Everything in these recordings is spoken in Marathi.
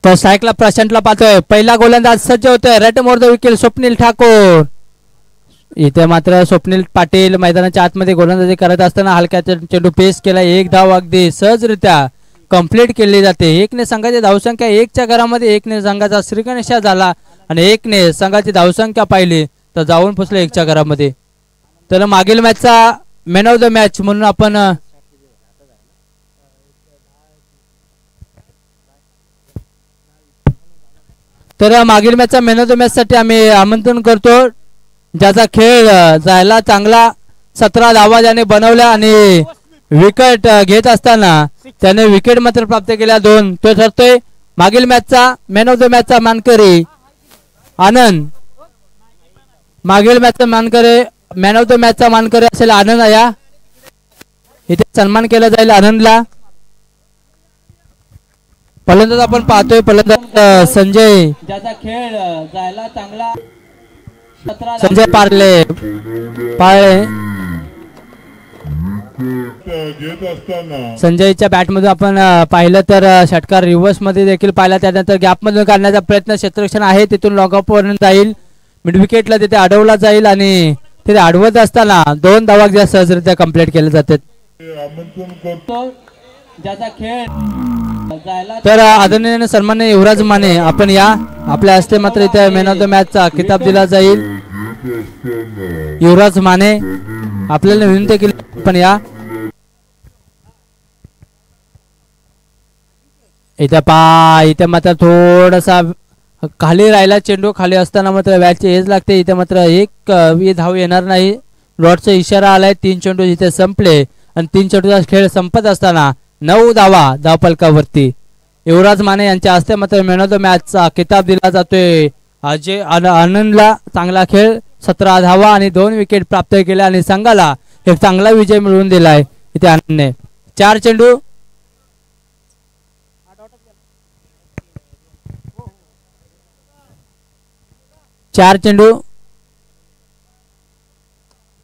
तो सायकला प्रशांतला पाहतोय. पहिला गोलंदाज सज्ज होतोय. रट more the wicket Swapnil Thakur. इथे मात्र स्वप्नील पाटील मैदानाच्या आतमध्ये गोलंदाजी करत असताना हलक्या चेंडू पेस केला. एक धाव अगदी सहजरित्या कंप्लीट केली जाते. एकने संघाची धावसंख्या 1च्या घरामध्ये एकने संघाचा श्रीगणेशा झाला आणि एकने संघाची धावसंख्या पाहिली तर जाऊन पोचले 1च्या घरामध्ये. तर मागील मॅचचा मॅन ऑफ द मॅच म्हणून आपण मागील मॅचचा मॅन ऑफ द मॅच साठी आम्ही आमंत्रण करतो. ज्याचा खेळ जायला चांगला 17 धावा ज्याने बनवल्या आणि विकेट घेत असताना त्याने विकेट मात्र प्राप्त केल्या 2. तो ठरतोय मागील मॅचचा मॅन ऑफ द मॅचचा मानकरी आनंद. मागील मॅचचा मानकरी मॅन ऑफ द मॅचचा मानकरी असेल आनंद. या इथे सन्मान केला जाईल आनंदला. फलंदाज आपण पाहतोय फलंदाज संजय. ज्याचा खेळ जायला चांगला संजय पार्ले संजयच्या बॅट मधून आपण पाहिलं तर षटकार रिव्हर्स मध्ये देखील पाहिला. त्यानंतर गॅप मधून काढण्याचा प्रयत्न क्षेत्ररक्षण आहे तिथून लॉकअप पर्यंत जाईल. मिड विकेटला तिथे अडवला जाईल आणि तिथे अडवत असताना 2 धावा ज्या सहजरित्या कंप्लीट केले जातात. ज्याचा खेळ तर आदरणीय सन्माननीय युवराज माने आपण या. आपल्या हस्ते मात्र इथे मॅन ऑफ द मॅच चा किताब दिला जाईल. युवराज माने आपल्याला विनंती केली पण या. इथे मात्र थोडासा खाली राहिला चेंडू. खाली असताना मात्र बॅटची एज लागते. इथे मात्र एक धाव येणार नाही. डॉटचा इशारा आलाय. 3 चेंडू इथे संपले आणि 3 चेंडूचा खेळ संपत असताना 9 धावा धावफलकावरती. युवराज माने यांच्या हस्ते मात्र मॅन ऑफ द मॅच चा किताब दिला जातोय. अजय आनंदला चांगला खेळ 17 धावा आणि 2 विकेट प्राप्त केल्या आणि संघाला एक चांगला विजय मिळवून दिलाय. इथे आनंदने 4 चेंडू 4 चेंडू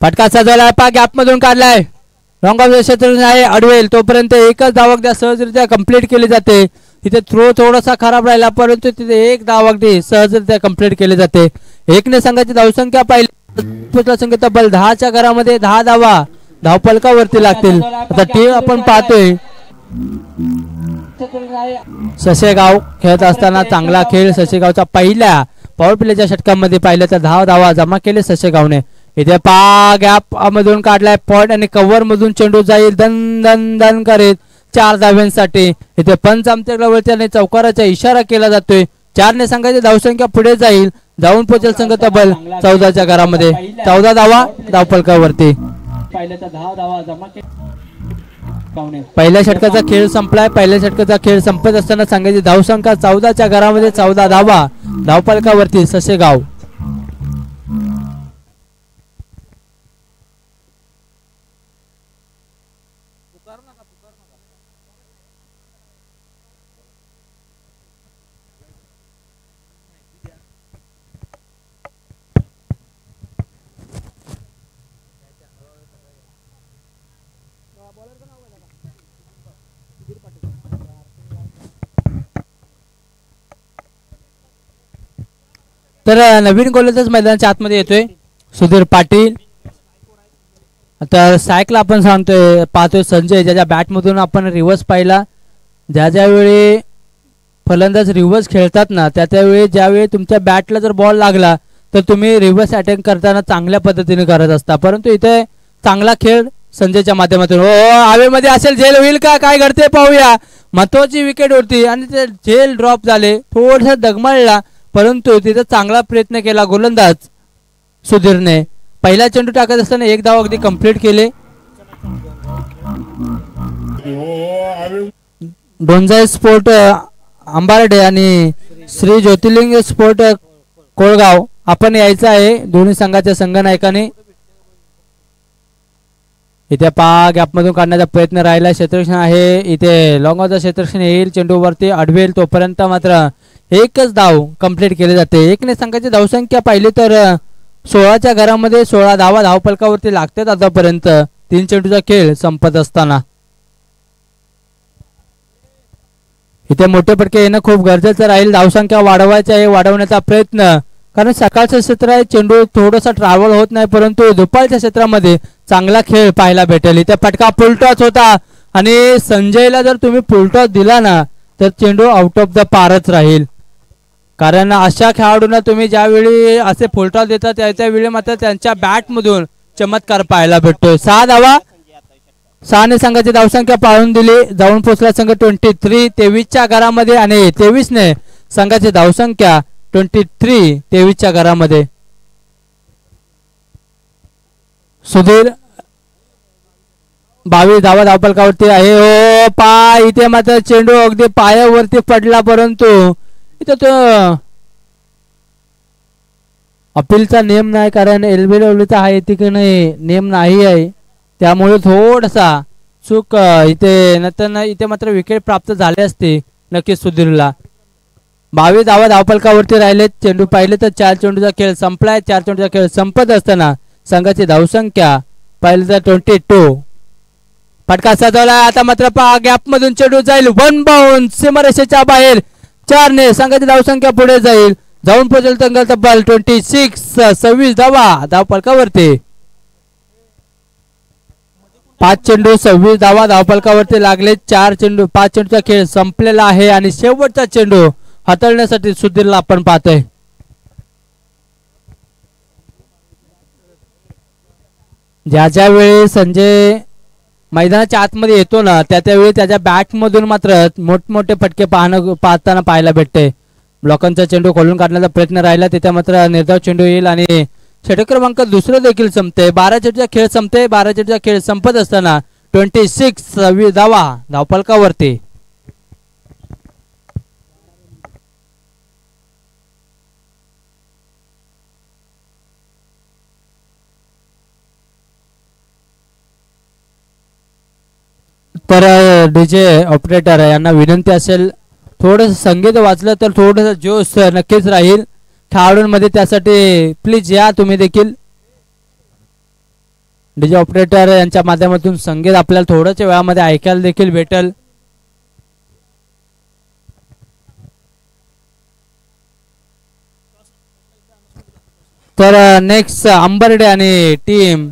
फटका सजवलाय. पा गॅप मधून काढलाय. रॉंग ऑफ द क्षेत्र आहे अडवेल तोपर्यंत एकच धाव अगदी सहजरित्या कंप्लीट केली जाते. तिथे थ्रो थोडासा खराब राहिला परंतु तिथे एक धाव अगदी सहजरित्या कंप्लीट केली जाते. एकने संघाची धावसंख्या पाहिली संख्या तब्बल 10च्या घरामध्ये 10 धावा धावफलकावरती लागतील. आता टीम आपण पाहतोय ससेगाव खेळत असताना चांगला खेळ. ससेगावचा पहिल्या पॉवर प्लेच्या षटकामध्ये पाहिलं तर 10 धावा जमा केले ससेगावने. इथे गॅप मधून काढलाय पॉइंट आणि कव्हर मधून चेंडू जाईल दन दन दन करीत 4 धाव्यांसाठी. इथे पंच आमच्याकडे चौकाराचा इशारा केला जातोय. 4ने संघाची धावसंख्या पुढे जाईल. जाऊन पोहोचेल संघ तब्बल 14च्या घरामध्ये. 14 धावा धावफलकावरती. पहिल्या षटकाचा खेळ संपलाय. पहिल्या षटकाचा खेळ संपत असताना संघाची धावसंख्या 14च्या घरामध्ये 14 धावा धावफलकावरती ससेगाव. तर नवीन गोलंदाज मैदानाच्या आतमध्ये येतोय सुधीर पाटील. तर सायकला आपण सांगतोय पाहतोय संजय ज्याच्या बॅट मधून आपण रिव्हर्स पाहिला. ज्यावेळी फलंदाज रिव्हर्स खेळतात ना त्यावेळी ज्यावेळी तुमच्या बॅटला जर बॉल लागला तर तुम्ही रिव्हर्स अटॅक करताना चांगल्या पद्धतीने करत असता. परंतु इथे चांगला खेळ संजयच्या माध्यमातून. हवेमध्ये असेल झेल होईल का काय घडते पाहूया. महत्वाची विकेट होती आणि ते झेल ड्रॉप झाले. थोडस दगमळला परंतु तिथे चांगला प्रयत्न केला गोलंदाज सुधीरने. पहिला चेंडू टाकत असताना 1 धाव अगदी कंप्लीट केले. डोंजाई स्पोर्ट अंबारडे आणि श्री ज्योतिर्लिंग स्पोर्ट कोळगाव आपण यायचं आहे दोन्ही संघाच्या संघनायकाने. इथे गॅप मधून काढण्याचा प्रयत्न राहिला. क्षेत्ररक्षण आहे इथे लॉंग ऑफचा क्षेत्ररक्षण येईल. चेंडूवरती अडवेल तोपर्यंत मात्र एकच धाव कंप्लीट केली जाते. एकने संघाची धावसंख्या पाहिली तर 16च्या घरामध्ये 16 धावा धावफलकावरती लागतात आतापर्यंत 3 चेंडूचा खेळ संपत असताना. इथे मोठे फटके येणं खूप गरजेचं राहील. धावसंख्या वाढवायचा आहे, वाढवण्याचा प्रयत्न, कारण सकाळचं क्षेत्र आहे, चेंडू थोडासा ट्रॅव्हल होत नाही, परंतु दुपारच्या क्षेत्रामध्ये चांगला खेळ पाहायला भेटेल. इथे फटका फुलटॉस होता आणि संजयला जर तुम्ही फुलटॉस दिला ना तर चेंडू आउट ऑफ द पारच राहील. कारण अशा खेळाडूंना तुम्ही ज्यावेळी असे फुलटॉस देता त्यावेळी मात्र त्यांच्या बॅटमधून चमत्कार पाहायला भेटतोय. 6 धावा, 6 संघाची धावसंख्या पाळून दिली. जाऊन पोहोचला संघ 23 23च्या घरामध्ये आणि 23 संघाची धावसंख्या 23 23च्या घरामध्ये. सुधीर 22 धावा धावफलकावरती आहे. हो पाय, इथे मात्र चेंडू अगदी पायावरती पडला, परंतु इथे तो अपीलचा नियम नाही, कारण एलबीडब्ल्यूचा हा नाही नियम नाही आहे, त्यामुळे थोडासा चूक इथे नंतर इथे मात्र विकेट प्राप्त झाले असते नक्कीच सुधीरला. 22 धावा धावफलकावरती राहिलेत. चेंडू पाहिले तर 4 चेंडूचा खेळ संपलाय. 4 चेंडूचा खेळ संपत असताना संघाची धावसंख्या पाहिलं तर 22. फटका सजवला. आता मात्र गॅप मधून चेंडू जाईल, वन बाउंड सीमारेषेच्या बाहेर. 4 संघाची धावसंख्या पुढे जाईल. जाऊन पोहोचेल संघ तब्बल 26 धावा धावफलकावरती. 5 चेंडू 26 धावा धावफलकावरती लागले. 4 चेंडू 5 चेंडूचा खेळ संपलेला आहे आणि शेवटचा चेंडू हाताळण्यासाठी सुधीरला आपण पाहतोय. ज्या वेळी संजय मैदानाच्या आतमध्ये येतो ना त्यावेळी त्याच्या बॅट मधून मात्र मोठमोठे फटके पाहताना पाहायला भेटते. ब्लॉकांचा चेंडू खोलून काढण्याचा प्रयत्न राहिला, तिथे मात्र निर्धाव चेंडू येईल आणि षटक क्रमांक दुसरं देखील संपते. 12 चेंडूचा खेळ संपते. 12 चेंडूचा खेळ संपत असताना 26 धावा धावफलकावरती. तर डीजे ऑपरेटर यांना विनंती असेल थोडंसं संगीत वाचलं तर थोडंसं जोश नक्कीच राहील खेळाडूंमध्ये, त्यासाठी प्लीज या तुम्ही देखील. डीजे ऑपरेटर यांच्या माध्यमातून संगीत आपल्याला थोड्याच वेळामध्ये ऐकायला देखील भेटेल. तर नेक्स्ट अंबर्डे आणि टीम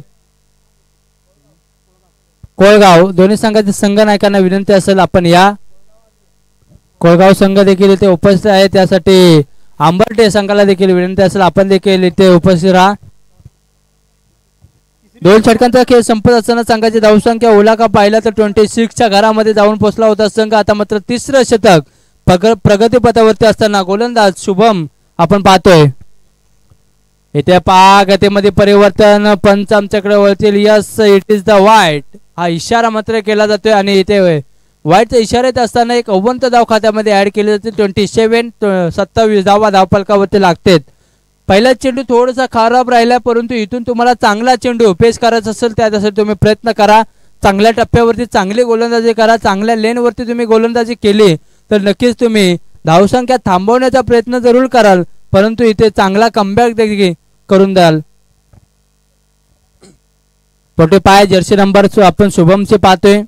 कोळगाव दोन्ही संघाच्या संघ नायकांना विनंती असेल आपण या. कोळगाव संघ देखील इथे उपस्थित आहे, त्यासाठी आंबर्डे संघाला देखील विनंती असेल आपण देखील इथे उपस्थित राहा. 2 षटकांचा खेळ संपत असताना संघाची धावसंख्या ओलाका पाहिला तर 26च्या घरामध्ये जाऊन पोहोचला होता संघ. आता मात्र 3रं शतक प्रगतीपथावरती असताना गोलंदाज शुभम आपण पाहतोय. इथे गतीमध्ये परिवर्तन, पंच आमच्याकडे वळतील. यस, इट इज द वाईट हा इशारा मात्र केला जातोय आणि इथे वाईटचा इशारा येत असताना एक अव्वंत धाव खात्यामध्ये ऍड केली जाते. 27 धावा धावफलकावरती लागतात. पहिला चेंडू थोडासा खराब राहिला, परंतु इथून तुम्हाला चांगला चेंडू पेश करायचा असेल त्यासाठी तुम्ही प्रयत्न करा. चांगल्या टप्प्यावरती चांगली गोलंदाजी करा. चांगल्या लेनवरती तुम्ही गोलंदाजी केली तर नक्कीच तुम्ही धावसंख्या थांबवण्याचा प्रयत्न जरूर कराल, परंतु इथे चांगला कमबॅक देखील करून द्याल. छोटे पाय जर्सी नंबर आपण शुभमचे पाहतोय.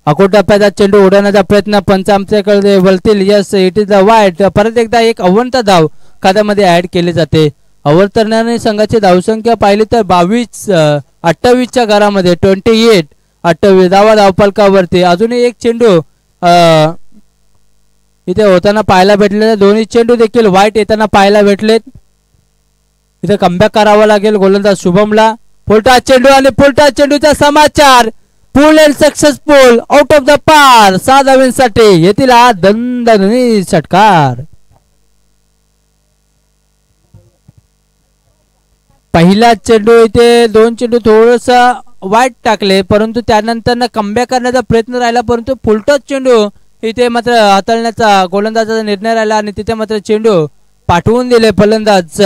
अकोट टप्प्याचा चेंडू उडवण्याचा प्रयत्न, पंच आमच्याकडे वळतील. यस, इट इज द वाईट. परत एकदा एक अव्वंत धाव खात्यामध्ये ऍड केली जाते. अवतरणाने संघाची धावसंख्या पाहिली तर 28च्या घरामध्ये 28 धावा धावफलकावरती. अजूनही एक चेंडू इथे होताना पाहायला भेटले. दोन्ही चेंडू देखील वाईट येताना पाहायला भेटलेत. इथे कमबॅक करावा लागेल गोलंदाज शुभमला. फुलटा चेंडू आणि फुलटा चेंडूचा समाचार. Pull and successful, out of the park. 6 धावांसाठी येथील हा दणदणीत षटकार. पहिला चेंडू इथे 2 चेंडू थोडंसं वाईट टाकले, परंतु त्यानंतर कमबॅक करण्याचा प्रयत्न राहिला, परंतु फुलटॉस चेंडू इथे मात्र हाताळण्याचा गोलंदाजाचा निर्णय राहिला आणि तिथे मात्र चेंडू पाठवून दिले फलंदाज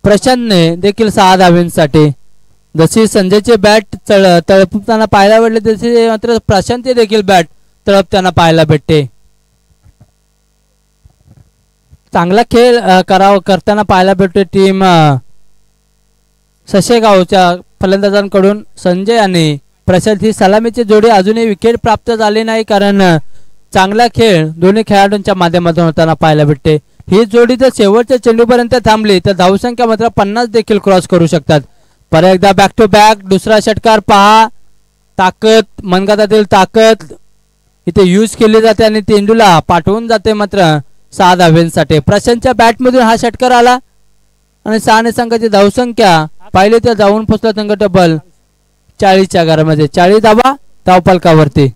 प्रशांतने देखील 6 धावांसाठी. जशी संजयचे बॅट तळपताना पाहायला भेटले तसे मात्र प्रशांतचे देखील बॅट तळपताना पाहायला भेटते. चांगला खेळ करताना पाहायला भेटते टीम ससेगावच्या फलंदाजांकडून संजय आणि प्रशांत ही सलामीची जोडी अजूनही विकेट प्राप्त झाली नाही, कारण चांगला खेळ दोन्ही खेळाडूंच्या माध्यमातून होताना पाहायला भेटते. ही जोडी जर शेवटच्या चेंडूपर्यंत थांबली तर धावसंख्या मात्र 50 देखील क्रॉस करू शकतात. परत एकदा बॅक टू बॅक दुसरा षटकार पहा. ताकद, मनगटातील ताकद इथे यूज केली जाते आणि तेंडूला पाठवून जाते मात्र 6 धावांसाठी. प्रशांतच्या बॅटमधून हा षटकार आला आणि 6 संघाची धावसंख्या पाहिली तर जाऊन पोहोचला संघ डबल 40च्या घरामध्ये. 40 धावा धावफलकावरती.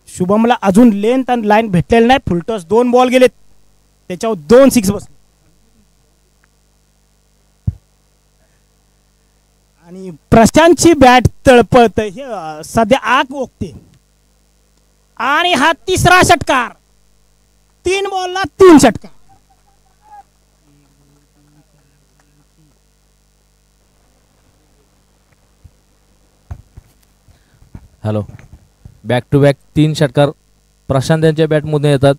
शुभमला अजून लेंथ आणि लाईन भेटलेली नाही. फुलटॉस 2 बॉल गेलेत, त्याच्यावर 2 6 बसले आणि प्रशांतची बॅट तळपत हे सध्या आग ओकते. आणि हा तिसरा षटकार, 3 बॉलला 3 षटकार. हॅलो, बॅक टू बॅक 3 षटकार प्रशांत यांच्या बॅटमधून येतात.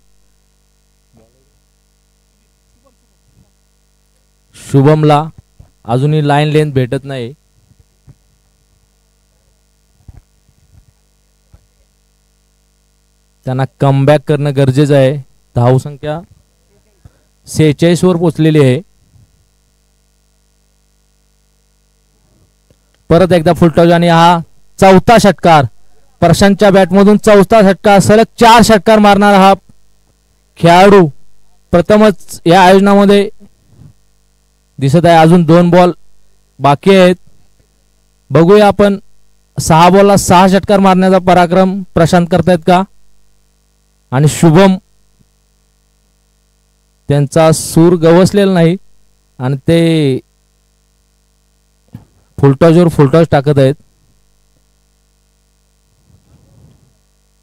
शुभमला अजूनही लाईन लेंथ भेटत नाही. त्यांना कमबॅक करणं गरजेचं आहे. धावसंख्या 46 वर पोहोचलेली आहे. परत एकदा फुलटॉस आणि हा चौथा षटकार प्रशांतच्या बॅटमधून. चौथा षटकार, सलग 4 षटकार मारणारा हा खेळाडू प्रथमच या आयोजनामध्ये दिसत आहे. अजून 2 बॉल बाकी आहेत. बघूया आपण 6 बॉलला 6 षटकार मारण्याचा पराक्रम प्रशांत करतायत का. आणि शुभम त्यांचा सूर गवसलेला नाही आणि ते फुलटॉसवर फुलटॉस टाकत आहेत.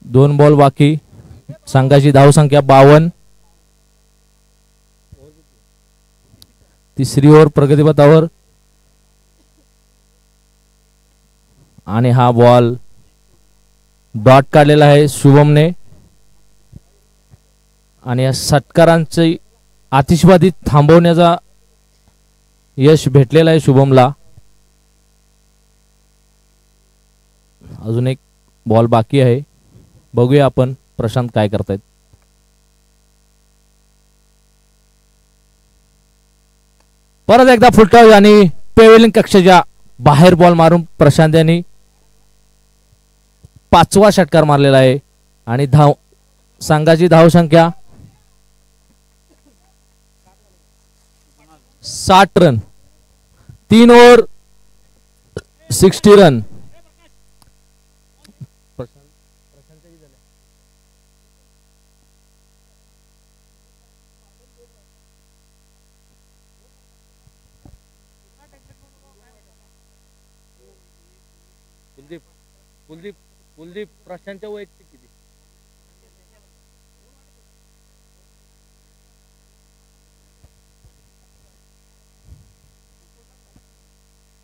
2 बॉल बाकी. संघाची धावसंख्या 52. तिसरी ओव्हर प्रगतीपथावर आणि हा बॉल डॉट काढलेला आहे शुभमने आणि या षटकारांची आतिषबाजी थांबवण्याचा यश भेटलेला आहे शुभमला. अजून एक बॉल बाकी आहे. बघूया आपण प्रशांत काय करतायत. परत एकदा फुलटॉस आणि पेवेलिंग कक्षाच्या बाहेर बॉल मारून प्रशांत यांनी 5वा षटकार मारलेला आहे आणि संघाची धावसंख्या 60 रन. 3 over 60 run. कुलदीप प्रशांतच्या वैयक्तिक किती.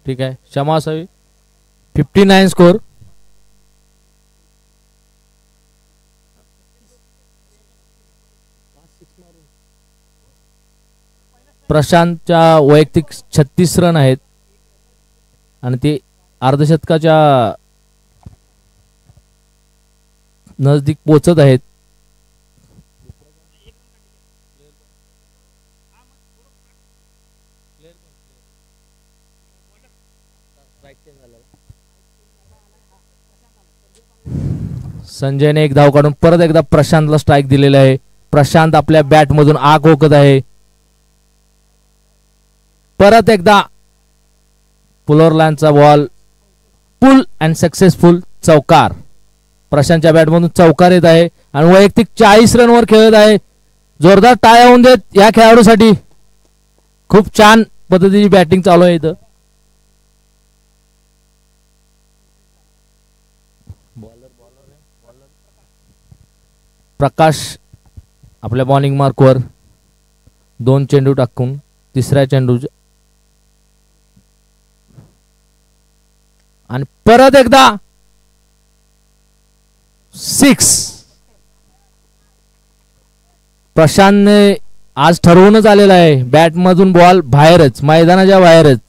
ठीक आहे, क्षमा असावी. 59 स्कोर. प्रशांतच्या वैयक्तिक 36 रन आहेत आणि ते अर्धशतकाच्या नजदीक पोहोचत आहेत. संजयने एक धाव काढून परत एकदा प्रशांतला स्ट्राइक दिलेला आहे. प्रशांत आपल्या बॅट मधून आग ओकत आहे. परत एकदा पुलर लाईनचा बॉल, पुल अँड सक्सेसफुल चौकार. प्रशांतच्या बॅटमधून चौकार येत आहे आणि वैयक्तिक 40 रनवर खेळत आहे. जोरदार टाळ्या होऊन देत या खेळाडूसाठी. खूप छान पद्धतीची बॅटिंग चालू आहे इथं. प्रकाश आपल्या बॉलिंग मार्कवर 2 चेंडू टाकून तिसऱ्या चेंडू आणि परत एकदा सिक्स. प्रशांतने आज ठरवूनच आलेला आहे बॅट मधून बॉल बाहेरच, मैदानाच्या बाहेरच.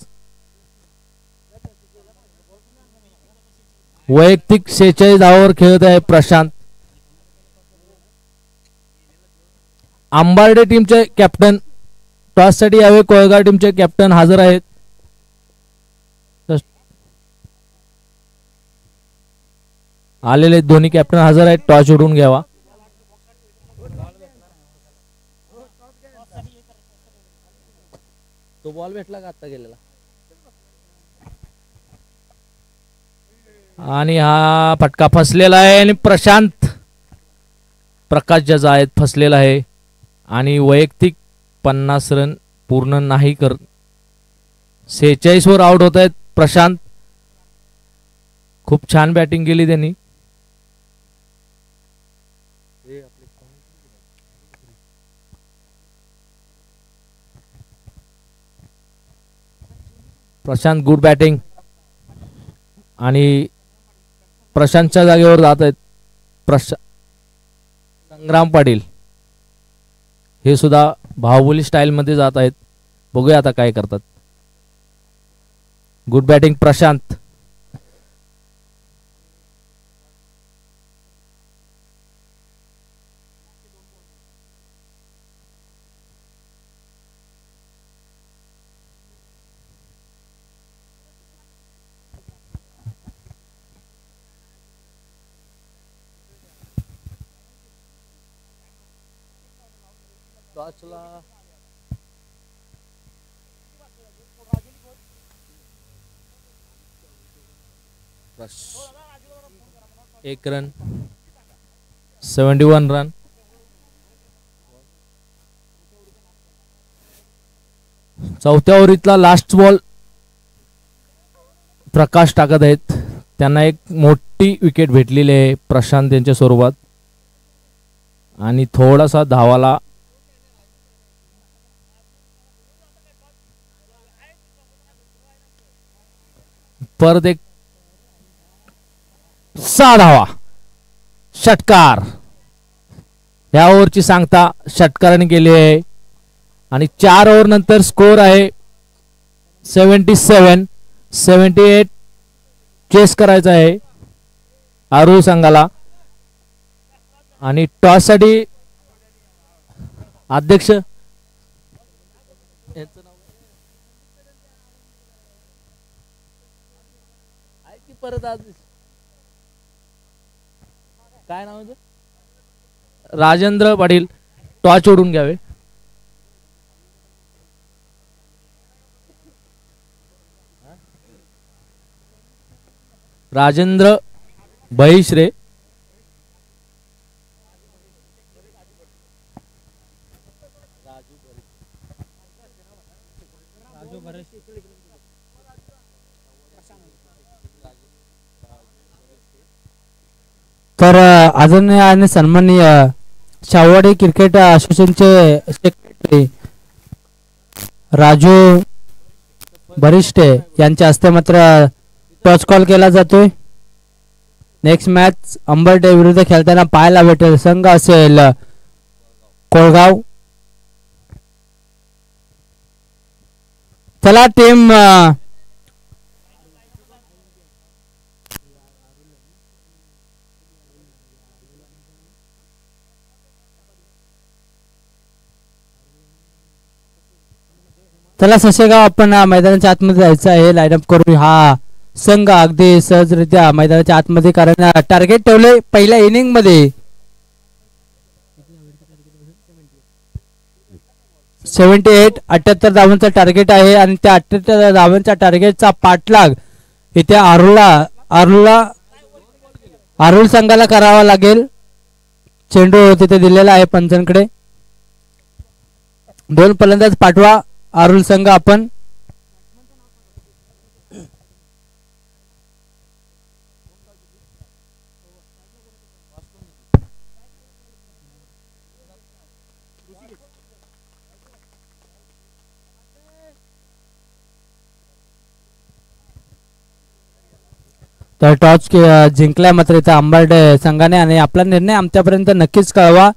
वैयक्तिक 46 धावावर खेळत आहे प्रशांत. आंबार्डे टीमचे कॅप्टन टॉस साठी यावे कोळगाव टीमचे कॅप्टन हजर आहेत. आलेले दोन्ही कॅप्टन हजर आहेत. टॉस उडून घ्यावा. तो बॉल भेटला का आता गेलेला. आणि हा फटका फसलेला आहे आणि प्रशांत प्रकाश ज्याचा आहेत फसलेला आहे आणि वैयक्तिक 50 रन पूर्ण नाही कर. 46 वर आउट होत आहेत प्रशांत. खूप छान बॅटिंग केली त्यांनी. प्रशांत गुड बॅटिंग आणि प्रशांतच्या जागेवर जात आहेत संग्राम पाटील. हे सुद्धा बाहुबली स्टाईल मध्ये जात आहेत. बघूया आता काय करतात. Good batting Prashant. एक रन 71 रन. चौथ्या ओव्हरीतला लास्ट बॉल प्रकाश टाकत आहेत. त्यांना एक मोठी विकेट भेटलेली आहे प्रशांत यांच्या स्वरूपात आणि थोडासा धावाला परत एक 6 धावा. षटकार. या ओव्हरची सांगता षटकाराने केली आहे आणि 4 ओव्हर नंतर स्कोर आहे 77. 78 चेस करायचा आहे आरू संघाला आणि टॉस साठी अध्यक्ष परत काय नाव आहे राजेंद्र पाटील टॉस ओढून घ्यावे. राजेंद्र बहिश्रे. तर आदरणीय आणि सन्माननीय शाहवाडी क्रिकेट असोसिएशनचे सेक्रेटरी राजू बरिष्ठे यांच्या हस्ते मात्र टॉस कॉल केला जातोय. नेक्स्ट मॅच अंबरडे विरुद्ध खेळताना पाहायला भेटेल संघ असेल कोळगाव. चला टीम चला ससेगाव आपण मैदानाच्या आतमध्ये जायचं आहे. लाईन अप करून हा संघ अगदी सहजरित्या मैदानाच्या आतमध्ये कारण टार्गेट ठेवले पहिल्या इनिंग मध्ये 78 78 धावांचा टार्गेट आहे आणि त्या 78 धावांच्या टार्गेटचा पाठलाग इथे आरुल संघाला करावा लागेल. चेंडू तिथे दिलेला आहे पंचांकडे. 2 फलंदाज पाठवा आरुल संघ आपण. तर टॉस जिंकलाय मात्र इथं अंबर्डे संघाने आणि आपला निर्णय आमच्यापर्यंत नक्कीच कळवा.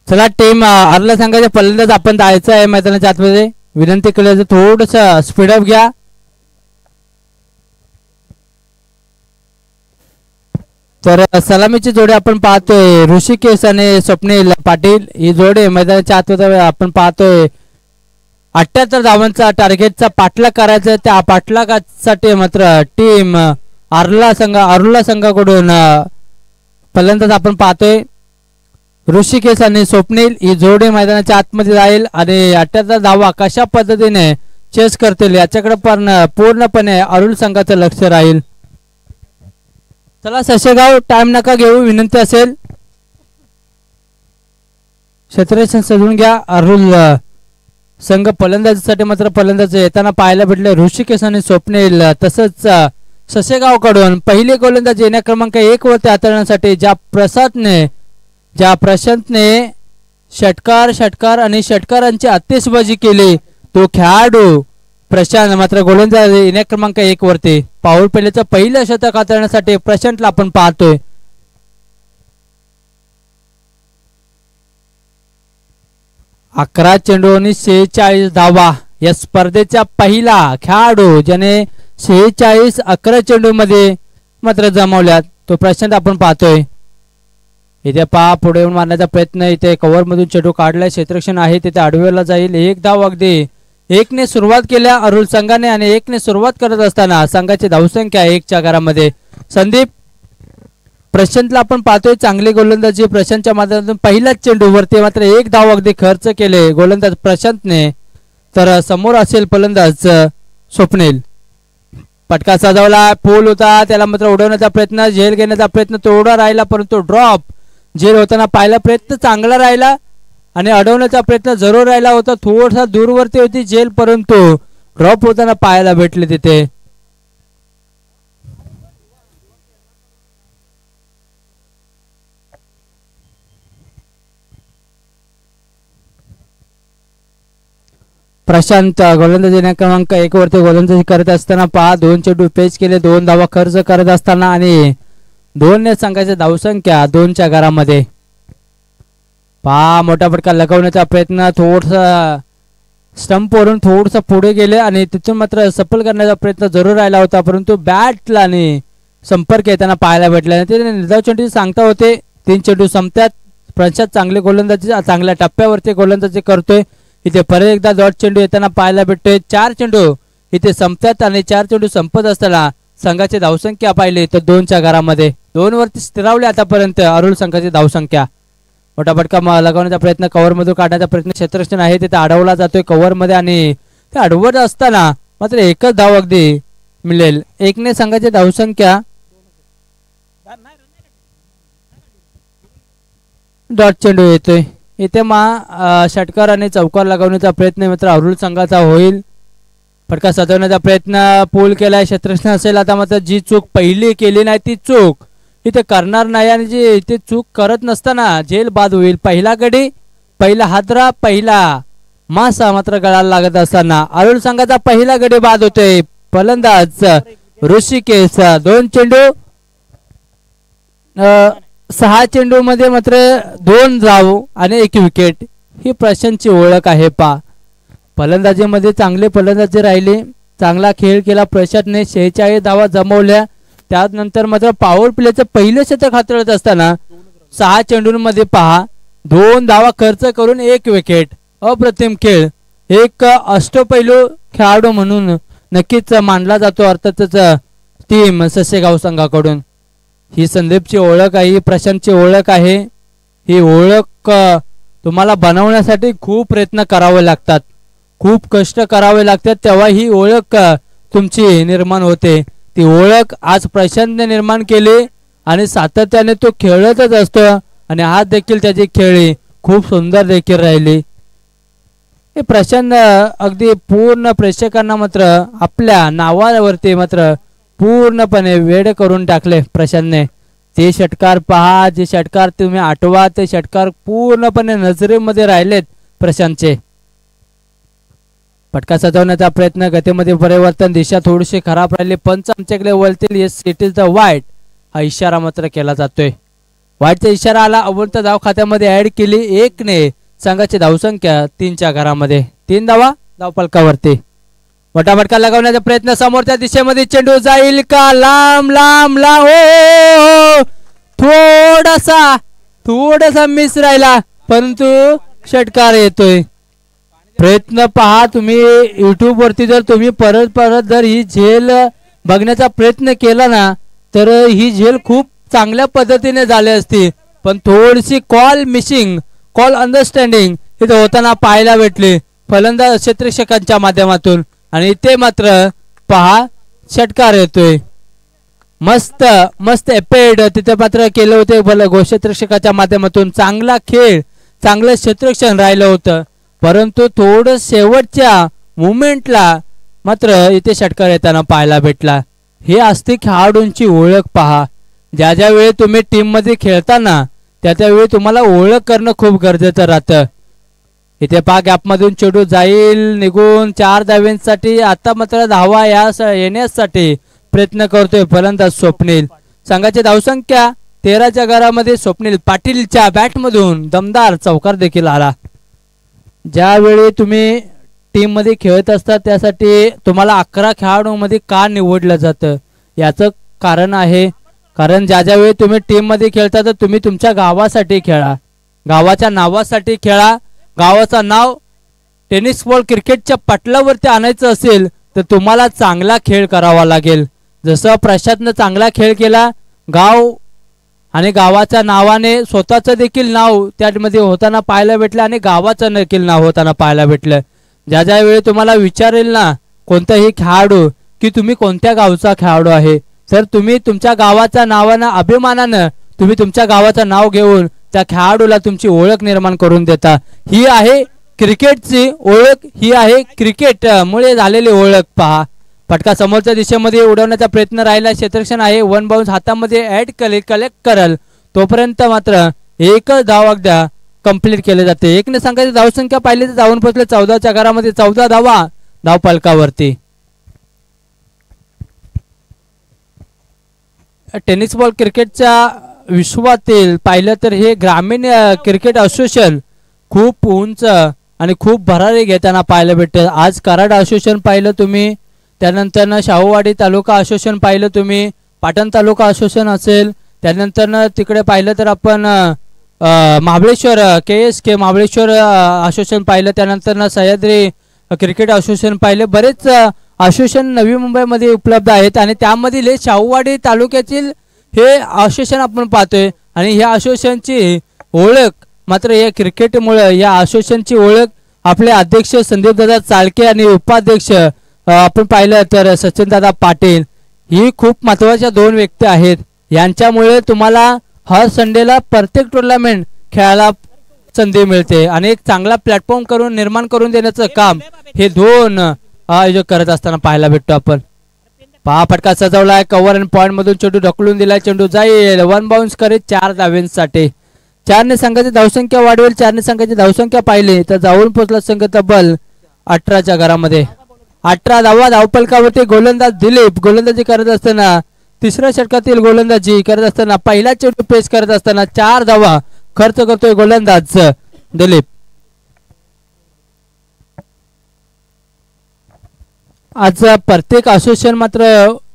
चला टीम आर्ला संघाच्या पहिल्यांदाच आपण जायचं आहे मैदानाच्या आतमध्ये. विनंती केली थोडस स्पीडअप घ्या. तर सलामीची जोडी आपण पाहतोय ऋषिकेश आणि स्वप्नील पाटील ही जोडी मैदानाच्या आतमध्ये आपण पाहतोय. 78 धावांचा टार्गेटचा पाठलाग करायचा. त्या पाठलागासाठी मात्र टीम आर्ला संघाकडून पहिल्यांदाच आपण पाहतोय ऋषिकेश आणि स्वप्नील ही जोडी मैदानाच्या आतमध्ये जाईल आणि 78 धावा कशा पद्धतीने चेस करतील याच्याकडे पण पूर्णपणे अरुल संघाचं लक्ष राहील. चला सशेगाव टाइम नका घेऊ विनंती असेल. क्षेत्ररक्षण सजवून घ्या. अरुल संघ फलंदाजीसाठी मात्र फलंदाज येताना पाहायला भेटले ऋषिकेश आणि स्वप्नील. तसंच ससेगाव कडून पहिली गोलंदाजी येण्या क्रमांक 1 वरती हाताळण्यासाठी ज्या प्रशांतने षटकार आणि षटकारांची आतिषबाजी केली तो खेळाडू प्रशांत मात्र गोलंदाजी येण्या क्रमांक 1 वरती. पाऊल पेलेचं पहिलं शतक हाताळण्यासाठी प्रशांतला आपण पाहतोय. अकरा चेंडू आणि 46 धावा या स्पर्धेचा पहिला खेळाडू ज्याने 46 11 चेंडू मध्ये मात्र जमवल्यात तो प्रशांत आपण पाहतोय. इथे पहा पुढे येऊन मारण्याचा प्रयत्न. इथे कव्हर मधून चेंडू काढलाय. क्षेत्ररक्षण आहे तिथे आडवेला जाईल. 1 धाव अगदी 1 ने सुरुवात केल्या अरुल संघाने आणि 1 ने सुरुवात करत असताना संघाची धावसंख्या 1 च्या घरामध्ये. संदीप प्रशांतला आपण पाहतोय चांगली गोलंदाजी प्रशांतच्या माध्यमातून पहिल्याच चेंडूवरती मात्र 1 धाव अगदी खर्च केले गोलंदाज प्रशांतने. तर समोर असेल फलंदाज स्वप्नील. पटका सजवला पूल होता त्याला मात्र उडवण्याचा प्रयत्न झेल घेण्याचा प्रयत्न तोडा राहिला परंतु ड्रॉप झेल होताना पाहिला प्रयत्न चांगला राहिला आणि अडवण्याचा प्रयत्न जरूर राहिला होता. थोडासा दूरवरती होती झेल परंतु ड्रॉप होताना पाहायला भेटले तिथे. प्रशांत गोलंदाजी क्रमांक 1 वरती गोलंदाजी करत असताना पहा 2 चेंडू पेच केले 2 धावा खर्च करत असताना आणि 2 ने संघाची धावसंख्या 2 च्या घरामध्ये. पहा मोठा फटका लगवण्याचा प्रयत्न थोडसा स्टंप वरून थोडसा पुढे गेले आणि तिथून मात्र सफल करण्याचा प्रयत्न जरूर राहिला होता परंतु बॅटला आणि संपर्क येताना पाहायला भेटला. ते निर्धाव चेंडू सांगता होते 3 चेंडू संपतात. प्रशांत चांगले गोलंदाजी चांगल्या टप्प्यावरती गोलंदाजी करतोय. इथे परत एकदा डॉट चेंडू येताना पाहायला भेटतोय. 4 चेंडू इथे संपतात आणि 4 चेंडू संपत असताना संघाची धावसंख्या पाहिली तर 2 च्या घरामध्ये. 2 वरती स्थिरावले आतापर्यंत अरुल संघाची धावसंख्या. मोठा फटका लगवण्याचा प्रयत्न कव्हर मधून काढण्याचा प्रयत्न क्षेत्ररक्षण आहे तिथे अडवला जातोय कव्हर मध्ये आणि ते अडवत असताना मात्र एकच धाव अगदी मिळेल. 1 ने संघाची धावसंख्या. डॉट चेंडू येतोय इथे षटकार आणि चौकार लगवण्याचा प्रयत्न मात्र अरुल संघाचा होईल. फटका सजवण्याचा प्रयत्न पूल केलाय क्षेत्ररक्षण असेल. आता मात्र जी चूक पहिली केली नाही ती चूक इथे करणार नाही आणि जी इथे चूक करत नसताना झेल बाद होईल. पहिला गडी पहिला हादरा पहिला मासा मात्र गळाला लागत असताना अरुल संघाचा पहिला गडी बाद होतोय. फलंदाज ऋषिकेश 2 चेंडू 6 चेंडू मध्ये मात्र 2 धाव आणि 1 विकेट. ही प्रशांतची ओळख आहे. पा फलंदाजीमध्ये चांगले फलंदाजी राहिली चांगला खेळ केला प्रशांतने 46 धावा जमवल्या. त्यानंतर मात्र पॉवर प्लेचं पहिलं शतक हाताळत असताना 6 चेंडूंमध्ये पहा 2 धावा खर्च करून 1 विकेट. अप्रतिम खेळ. एक अष्टपैलू खेळाडू म्हणून नक्कीच मानला जातो अर्थातच टीम ससेगाव संघाकडून. ही संदीपची ओळख आहे ही प्रशांतची ओळख आहे. ही ओळख तुम्हाला बनवण्यासाठी खूप प्रयत्न करावे लागतात खूप कष्ट करावे लागतात तेव्हा ही ओळख तुमची निर्माण होते. ती ओळख आज प्रशांतने निर्माण केली आणि सातत्याने तो खेळतच असतो आणि आज देखील त्याची खेळी खूप सुंदर देखील राहिली. हे प्रशांत अगदी पूर्ण प्रेक्षकांना मात्र आपल्या नावावरती मात्र पूर्णपणे वेड करून टाकले प्रशांतने. ते षटकार पहा जे षटकार तुम्ही आठवा ते षटकार पूर्णपणे नजरेमध्ये राहिलेत प्रशांतचे. फटका सजवण्याचा प्रयत्न, गतीमध्ये परिवर्तन, दिशा थोडीशी खराब राहिली, पंच आमच्याकडे वळतील. येस, इट इज द वाईट हा इशारा मात्र केला जातोय. वाईटचा इशारा आला. अवंत धाव खात्यामध्ये ऍड केली 1 ने. संघाची धावसंख्या 3च्या घरामध्ये. 3 धावा धावफलकावरती. मोठा फटका लगावण्याचा प्रयत्न, समोरच्या दिशेमध्ये चेंडू जाईल का? लांब लांब लांब. ओ थोडासा मिस राहिला, परंतु षटकार येतोय. प्रयत्न पहा तुम्ही युट्यूब वरती. जर तुम्ही परत जर ही झेल बघण्याचा प्रयत्न केला ना, तर ही झेल खूप चांगल्या पद्धतीने झाली असती. पण थोडीशी कॉल मिसिंग, कॉल अंडरस्टँडिंग इथे होताना पाहायला भेटली फलंदाज क्षेत्ररक्षकांच्या माध्यमातून. आणि ते मात्र पहा षटकार येतोय. मस्त मस्त एपेड तिथे मात्र केले होते क्षेत्ररक्षकाच्या माध्यमातून. चांगला खेळ, चांगलं क्षेत्ररक्षण राहिलं होतं, परंतु थोडं शेवटच्या मुवमेंटला मात्र इथे षटकार येताना पाहायला भेटला. हे असते खेळाडूंची ओळख. पहा, ज्या ज्या वेळी तुम्ही टीम मध्ये खेळताना त्या त्यावेळी तुम्हाला ओळख करणं खूप गरजेचं राहतं. इथे पहा गॅपमधून चेंडू जाईल निघून 4 धाव्यांसाठी. आता मात्र धावा येण्यासाठी प्रयत्न करतोय फलंदाज स्वप्नील. संघाची धावसंख्या 13च्या घरामध्ये. स्वप्नील पाटीलच्या बॅटमधून दमदार चौकार देखील आला. ज्यावेळी तुम्ही टीम मध्ये खेळत असता त्यासाठी तुम्हाला 11 खेळाडूंमध्ये का निवडलं जातं याचं कारण आहे. कारण ज्या ज्या वेळी तुम्ही टीम मध्ये खेळता तर तुम्ही तुमच्या गावासाठी खेळा, गावाच्या नावासाठी खेळा. गावाचं नाव टेनिस बॉल क्रिकेटच्या पटलावरती आणायचं असेल तर तुम्हाला चांगला खेळ करावा लागेल. जसं प्रशांतनं चांगला खेळ केला, गाव आणि गावाच्या नावाने स्वतःचं देखील नाव त्यामध्ये होताना पाहायला भेटलं आणि गावाचं देखील नाव होताना पाहायला भेटलं. ज्या ज्या वेळी तुम्हाला विचारेल ना कोणताही खेळाडू की तुम्ही कोणत्या गावचा खेळाडू आहे, तर तुम्ही तुमच्या गावाच्या नावानं अभिमानानं तुम्ही तुमच्या गावाचं नाव घेऊन त्या खेळाडूला तुमची ओळख निर्माण करून देता. ही आहे क्रिकेटची ओळख, ही आहे क्रिकेट मुळे झालेली ओळख. पहा फटका समोरच्या दिशेमध्ये उडवण्याचा प्रयत्न राहिला. क्षेत्ररक्षण आहे. 1 बाउन्स हातामध्ये ऍड कलेक्ट करल तोपर्यंत मात्र एकच धाव अगद्या कंप्लीट केले जाते. 1 ने संघाची धावसंख्या पाहिली तर जाऊन पोहोचले 14च्या घरामध्ये. 14 धावा धावफलकावरती. टेनिस बॉल क्रिकेटच्या विश्वातील पाहिलं तर हे ग्रामीण क्रिकेट असोसिएशन खूप उंच आणि खूप भरारी घेताना पाहायला भेटतं. आज कराड असोसिएशन पाहिलं तुम्ही, त्यानंतर शाहूवाडी तालुका असोसिएशन पाहिलं तुम्ही, पाटण तालुका असोसिएशन असेल, त्यानंतर तिकडे पाहिलं तर आपण महाबळेश्वर KSK महाबळेश्वर असोसिएशन पाहिलं, त्यानंतर सह्याद्री क्रिकेट असोसिएशन पाहिलं. बरेच असोसिएशन नवी मुंबईमध्ये उपलब्ध आहेत आणि त्यामधील हे शाहूवाडी तालुक्यातील हे असोसिएशन आपण पाहतोय. आणि ह्या असोसिएशनची ओळख मात्र या क्रिकेटमुळे, या असोसिएशनची ओळख आपले अध्यक्ष संदीपदादा चाळके आणि उपाध्यक्ष आपण पाहिलं तर सचिनदादा पाटील, ही खूप महत्वाच्या 2 व्यक्ती आहेत. यांच्यामुळे तुम्हाला हर संडेला प्रत्येक टुर्नामेंट खेळायला संधी मिळते आणि एक चांगला प्लॅटफॉर्म करून निर्माण करून देण्याचं काम हे 2 आयोजक करत असताना पाहायला भेटतो आपण. पहा फटका सजवलाय. कव्हर आणि पॉइंट मधून चेंडू ढकलून दिलाय. चेंडू जाईल 1 बाउन्स करीत 4 धाव्यांसाठी. 4 ने संघाची धावसंख्या वाढवेल. 4 ने संघाची धावसंख्या पाहिली तर जाऊन पोहोचला संघ तब्बल 18च्या घरामध्ये. 18 धावा धावफलकावरती. गोलंदाज दिलीप गोलंदाजी करत असताना, 3ऱ्या षटकातील गोलंदाजी करत असताना, पहिला चेंडू पेश करत असताना 4 धावा खर्च करतोय गोलंदाज दिलीप. आज प्रत्येक असोसिएशन मात्र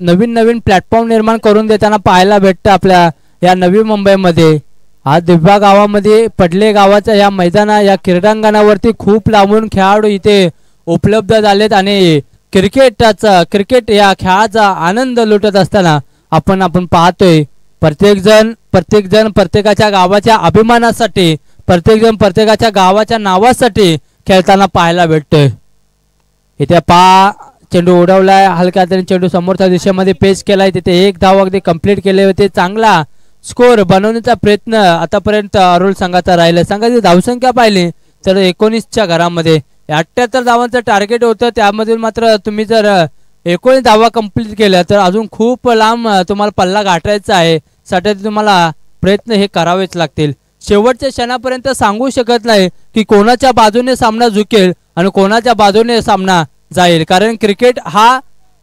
नवीन नवीन प्लॅटफॉर्म निर्माण करून देताना पाहायला भेटतं आपल्या या नवी मुंबईमध्ये. आज दिव्या गावामध्ये पडले गावाच्या या मैदाना या क्रीडांगणावरती खूप लांबून खेळाडू इथे उपलब्ध झालेत आणि क्रिकेट या खेळाचा आनंद लुटत असताना आपण पाहतोय. प्रत्येक जण प्रत्येकाच्या गावाच्या अभिमानासाठी, प्रत्येक जण प्रत्येकाच्या गावाच्या नावासाठी खेळताना पाहायला भेटतोय. इथे चेंडू उडवलाय हलक्या हाताने. चेंडू समोरच्या दिशेमध्ये पेच केलाय. तिथे 1 धाव अगदी कंप्लीट केले होते. चांगला स्कोर बनवण्याचा प्रयत्न आतापर्यंत अरुल संघाचा राहिला. संघाची धावसंख्या पाहिली तर 19च्या घरामध्ये. 78 धावांचं टार्गेट होतं, त्यामधून मात्र तुम्ही जर 19 धावा कंप्लीट केल्या तर अजून खूप लांब तुम्हाला पल्ला गाठायचा आहे. साठी तुम्हाला प्रयत्न हे करावेच लागतील. शेवटच्या क्षणापर्यंत सांगू शकत नाही की कोणाच्या बाजूने सामना झुकेल आणि कोणाच्या बाजूने सामना जाईल, कारण क्रिकेट हा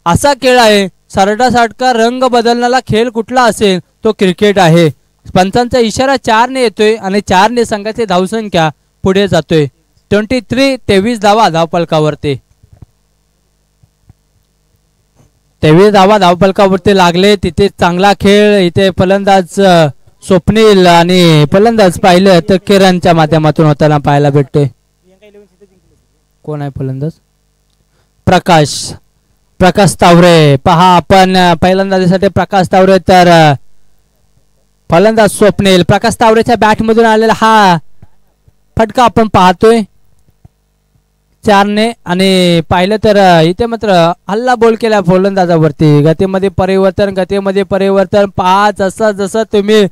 असा खेळ आहे, सारखा रंग बदलणारा खेळ कुठला असेल तो क्रिकेट आहे. पंचांचा इशारा 4 ने येतोय आणि 4 ने संघाची धावसंख्या पुढे जातोय. 23 धावा धावपलकावरती, 23 धावा धावपलकावरती लागले. तिथे चांगला खेळ, इथे फलंदाज स्वप्नील आणि फलंदाज पाहिलं तर किरणच्या माध्यमातून होताना पाहायला भेटतोय. कोण आहे फलंदाज? प्रकाश तावरे. पहा आपण फलंदाजीसाठी प्रकाश तावरे, तर फलंदाज स्वप्नील. प्रकाश तावरेच्या बॅट मधून आलेला हा फटका आपण पाहतोय 4 ने, आणि पाहिलं तर इथे मात्र हल्ला बोल केला फलंदाजावरती. गतीमध्ये परिवर्तन पहा. जसं तुम्ही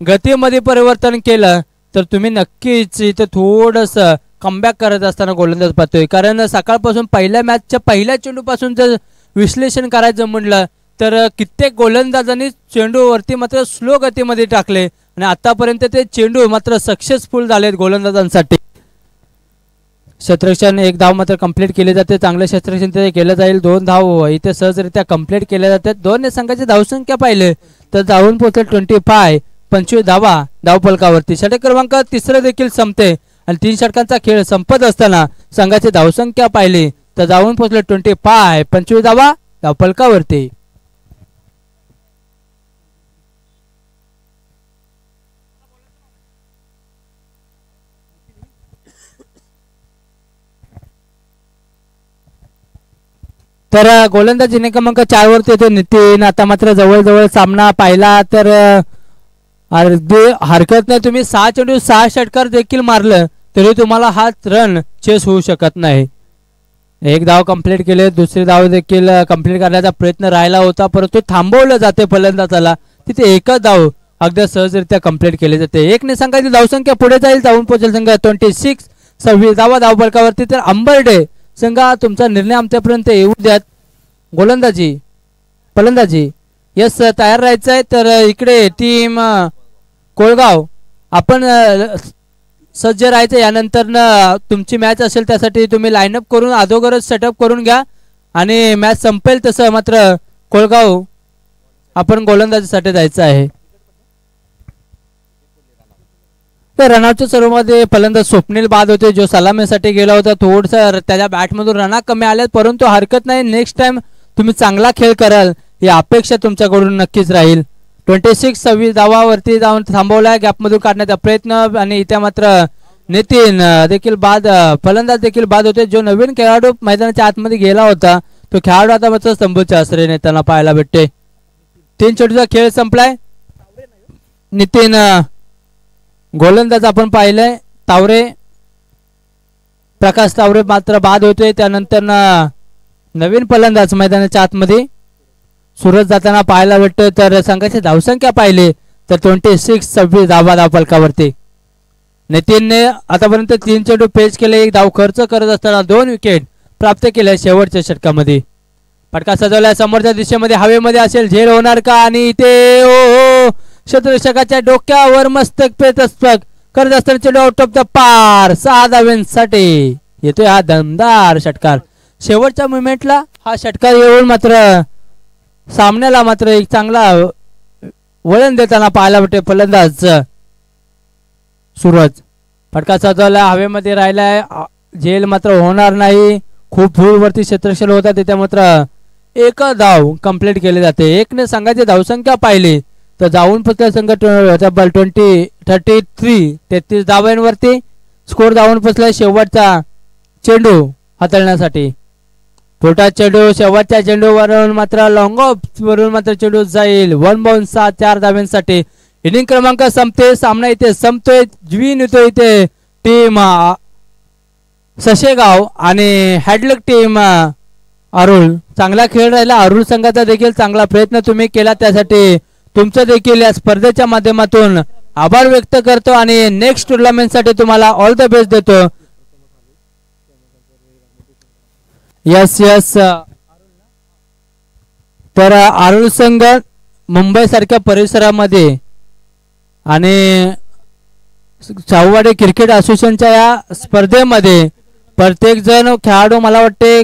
गतीमध्ये परिवर्तन केलं तर तुम्ही नक्कीच इथे थोडस कमबॅक करत असताना गोलंदाज पाहतोय, कारण सकाळपासून पहिल्या मॅचच्या पहिल्या चेंडूपासून जर विश्लेषण करायचं म्हणलं तर कित्येक गोलंदाजांनी चेंडूवरती मात्र स्लो गतीमध्ये टाकले आणि आतापर्यंत ते चेंडू मात्र सक्सेसफुल झालेत गोलंदाजांसाठी. क्षेत्ररक्षण 1 धाव मात्र कंप्लीट केली जाते. चांगलं क्षेत्ररक्षण ते केलं जाईल. 2 धाव इथे सहजरित्या कंप्लीट केल्या जातात. 2 संघाची धावसंख्या पाहिले तर जाऊन पोहोचेल 25 धावा धावपलकावरती. षटक क्रमांक 3 देखील संपते आणि 3 षटकांचा खेळ संपत असताना संघाची धावसंख्या पाहिली तर जाऊन पोहोचले 25 धावा धावपलकावरती. तर गोलंदाज क्रमांक 4 वरती येतो नितीन. आता मात्र जवळ सामना पाहिला तर अगदी हरकत नाही, तुम्ही 6 चेंडू 6 षटकार देखील मारलं तरी तुम्हाला हा रन चेस होऊ शकत नाही. 1 धाव कंप्लीट केले, दुसरी धाव देखील कंप्लीट करण्याचा प्रयत्न राहिला होता परंतु थांबवलं जाते फलंदाजाला. तिथे 1 धाव अगदी सहजरित्या कंप्लीट केली जाते. 1 ने संघाची धावसंख्या पुढे जाईल. जाऊन पोहोचेल संघ 26 धावा धावपलकावरती. तर अंबर्डे संघा तुमचा निर्णय आमच्यापर्यंत येऊ द्यात. गोलंदाजी फलंदाजी यस तयार राहायचं आहे. तर इकडे टीम कोळगाव आपण सज्ज राहायचं. यानंतर तुमची मॅच असेल त्यासाठी तुम्ही लाईनअप करून अगोदरच सेटअप करून घ्या आणि मॅच संपेल तसं मात्र कोळगाव आपण गोलंदाजीसाठी जायचं आहे. तर रनआउटच्या सर्वांमध्ये फलंदाज स्वप्नील बाद होते जो सलामीसाठी गेला होता. थोडसा त्याच्या बॅटमधून रना कमी आल्यात परंतु हरकत नाही, नेक्स्ट टाइम तुम्ही चांगला खेळ कराल ही अपेक्षा तुमच्याकडून नक्कीच राहील. 26 धावावरती जाऊन थांबवलाय, गॅपमधून काढण्याचा प्रयत्न आणि इथे मात्र नितीन देखील बाद, फलंदाज देखील बाद होते. जो नवीन खेळाडू मैदानाच्या आतमध्ये गेला होता तो खेळाडू आता मात्र स्तंभूच्या आश्रयाने त्यांना पाहायला भेटते. 3 चेंडूचा खेळ संपलाय. नितीन गोलंदाज आपण पाहिलंय तावरे, प्रकाश तावरे मात्र बाद होते. त्यानंतर नवीन फलंदाज मैदानाच्या आतमध्ये सुरत जाताना पाहायला भेटतोय. तर संघाची धावसंख्या पाहिली तर 26 धावा धावपलकावरती. नितीनने आतापर्यंत 3 चेंडू पेच केले, 1 धाव खर्च करत असताना 2 विकेट प्राप्त केल्या शेवटच्या षटकामध्ये. फटका सजवलाय समोरच्या दिशेमध्ये, हवेमध्ये असेल, झेल होणार का? आणि इथे ओ क्षेत्ररक्षकाच्या डोक्यावर मस्तक पेचस्पक करत असताना चेंडू आउट ऑफ द पार. 6 धावांसाठी येतोय हा दमदार षटकार. शेवटच्या मुमेंटला हा षटकार येऊन मात्र सामन्याला मात्र एक चांगला वळण देताना पाहायला भेटते फलंदाज सूरज. फटका सजवला, हवेमध्ये राहिलाय, झेल मात्र होणार नाही. खूप दूरवरती क्षेत्ररक्षण होता तिथे मात्र 1 धाव कंप्लीट केले जाते. 1 ने संघाची धावसंख्या पाहिली तर जाऊन फक्त संघ 33 धावांवरती स्कोर जाऊन पोचलाय. शेवटचा चेंडू हाताळण्यासाठी छोटा चेंडू, शेवटच्या चेंडूवरून मात्र लॉंग ऑफ वरून मात्र चेंडू जाईल 1 बाउंड 4 धावांसाठी. इनिंग क्रमांक संपते, सामना इथे संपतोय. जीवन येतो इथे टीम सशेगाव आणि हॅडलक टीम अरुळ. चांगला खेळ राहिला. अरुळ संघाचा देखील चांगला प्रयत्न तुम्ही केला, त्यासाठी तुमचं देखील या स्पर्धेच्या माध्यमातून आभार व्यक्त करतो आणि नेक्स्ट टुर्नामेंट साठी तुम्हाला ऑल द बेस्ट देतो. यस तर अरुळ संघ मुंबई सारख्या परिसरामध्ये आणि शाहूवाडी क्रिकेट असोसिएशनच्या या स्पर्धेमध्ये प्रत्येक जण खेळाडू मला वाटते